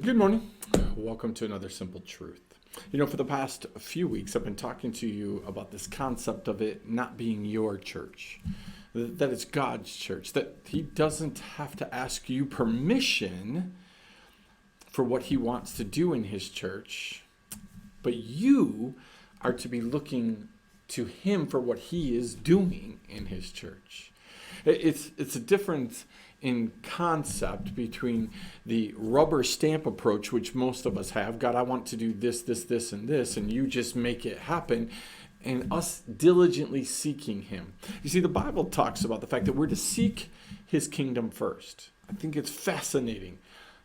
Good morning. Welcome to another Simple Truth. For the past few weeks, I've been talking to you about this concept of it not being your church, that it's God's church, that He doesn't have to ask you permission for what He wants to do in His church, but you are to be looking to Him for what He is doing in His church. It's a difference in concept between the rubber stamp approach, which most of us have. God, I want to do this, this, this, and this, and you just make it happen, and us diligently seeking Him. You see, the Bible talks about the fact that we're to seek His kingdom first. I think it's fascinating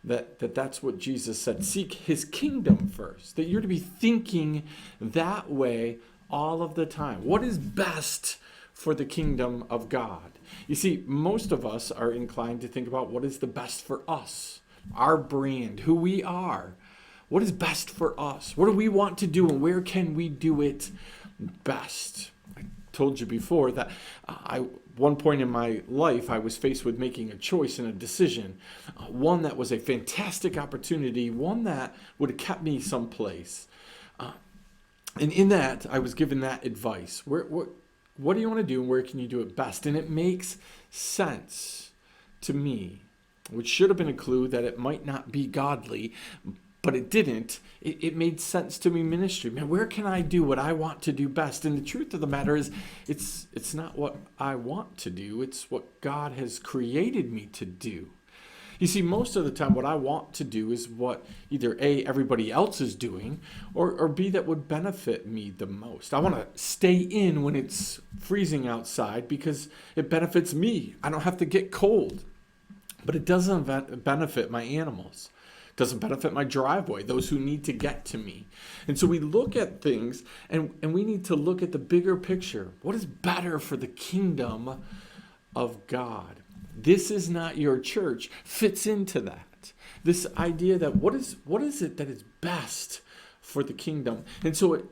that's what Jesus said. Seek His kingdom first. That you're to be thinking that way all of the time. What is best for the kingdom of God? You see, most of us are inclined to think about what is the best for us, our brand, who we are. What is best for us? What do we want to do, and where can we do it best? I told you before that one point in my life, I was faced with making a choice and a decision, one that was a fantastic opportunity, one that would have kept me someplace. And in that, I was given that advice. What do you want to do, and where can you do it best? And it makes sense to me, which should have been a clue that it might not be godly, but it didn't. It made sense to me ministry. Man, where can I do what I want to do best? And the truth of the matter is, it's not what I want to do. It's what God has created me to do. You see, most of the time, what I want to do is what either A, everybody else is doing, or B, that would benefit me the most. I want to stay in when it's freezing outside because it benefits me. I don't have to get cold. But it doesn't benefit my animals. It doesn't benefit my driveway, those who need to get to me. And so we look at things, and we need to look at the bigger picture. What is better for the kingdom of God? This is not your church fits into that. This idea that what is it that is best for the kingdom? And so it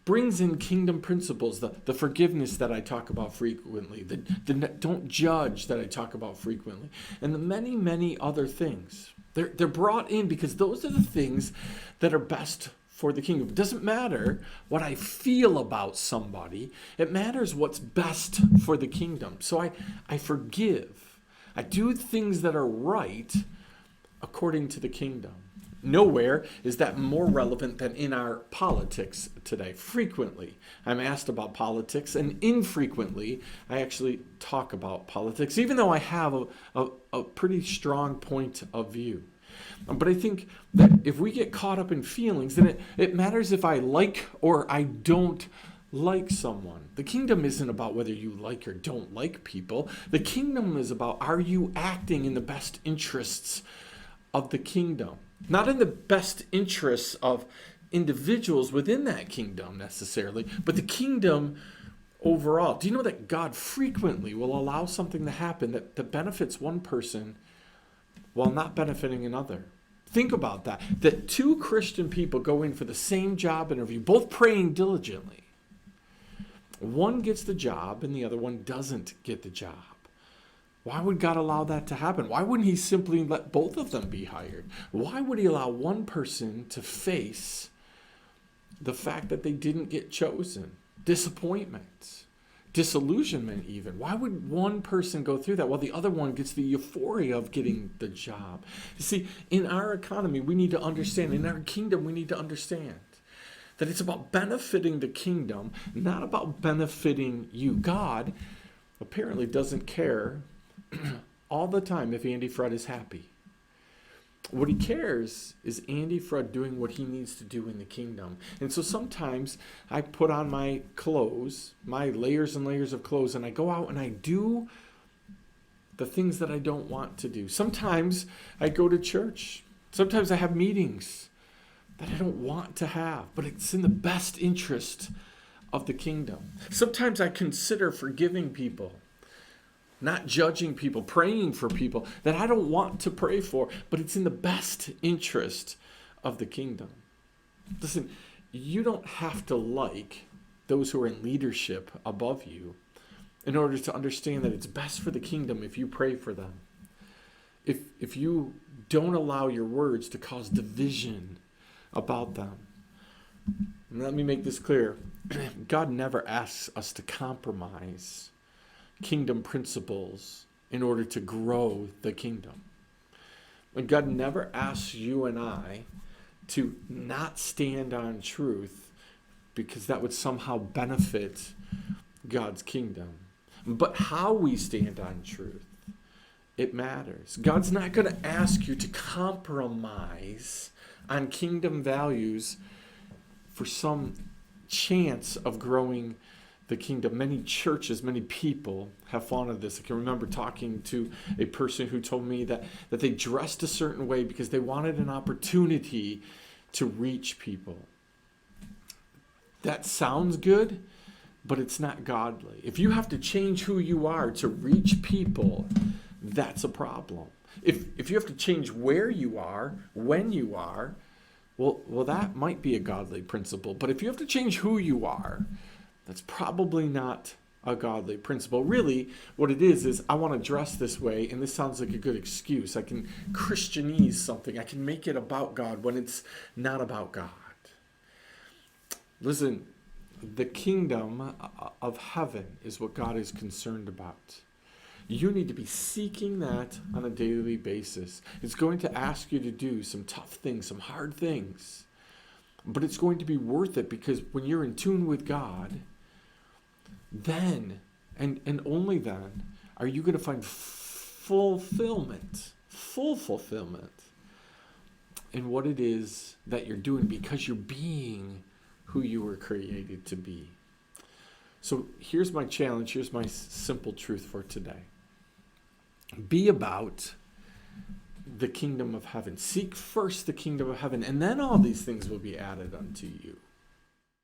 brings in kingdom principles, the forgiveness that I talk about frequently, the don't judge that I talk about frequently, and the many, many other things. They're brought in because those are the things that are best for the kingdom. It doesn't matter what I feel about somebody. It matters what's best for the kingdom. So I forgive. I do things that are right according to the kingdom. Nowhere is that more relevant than in our politics today. Frequently, I'm asked about politics, and infrequently, I actually talk about politics, even though I have a pretty strong point of view. But I think that if we get caught up in feelings, then it matters if I like or I don't like someone. The kingdom isn't about whether you like or don't like people. The kingdom is about, are you acting in the best interests of the kingdom? Not in the best interests of individuals within that kingdom necessarily, but the kingdom overall. Do you know that God frequently will allow something to happen that benefits one person while not benefiting another? Think about that. That two Christian people go in for the same job interview, both praying diligently. One gets the job and the other one doesn't get the job. Why would God allow that to happen? Why wouldn't He simply let both of them be hired? Why would He allow one person to face the fact that they didn't get chosen? Disappointment, disillusionment even. Why would one person go through that while the other one gets the euphoria of getting the job? You see, in our economy, we need to understand. In our kingdom, we need to understand that it's about benefiting the kingdom, not about benefiting you. God apparently doesn't care all the time if Andy Fred is happy. What He cares is Andy Fred doing what he needs to do in the kingdom. And so sometimes I put on my clothes, my layers and layers of clothes, and I go out and I do the things that I don't want to do. Sometimes I go to church. Sometimes I have meetings that I don't want to have, but it's in the best interest of the kingdom. Sometimes I consider forgiving people, not judging people, praying for people that I don't want to pray for, but it's in the best interest of the kingdom. Listen, you don't have to like those who are in leadership above you in order to understand that it's best for the kingdom if you pray for them. If you Don't allow your words to cause division about them. And let me make this clear. God never asks us to compromise kingdom principles in order to grow the kingdom. And God never asks you and I to not stand on truth because that would somehow benefit God's kingdom. But how we stand on truth, it matters. God's not going to ask you to compromise on kingdom values for some chance of growing the kingdom. Many churches, many people have fallen into this. I can remember talking to a person who told me that they dressed a certain way because they wanted an opportunity to reach people. That sounds good, but it's not godly. If you have to change who you are to reach people, that's a problem. If you have to change where you are, when you are, well, that might be a godly principle. But if you have to change who you are, that's probably not a godly principle. Really, what it is I want to dress this way, and this sounds like a good excuse. I can Christianize something. I can make it about God when it's not about God. Listen, the kingdom of heaven is what God is concerned about. You need to be seeking that on a daily basis. It's going to ask you to do some tough things, some hard things. But it's going to be worth it because when you're in tune with God, then, and only then, are you going to find full fulfillment in what it is that you're doing because you're being who you were created to be. So here's my challenge. Here's my simple truth for today. Be about the kingdom of heaven. Seek first the kingdom of heaven, and then all these things will be added unto you.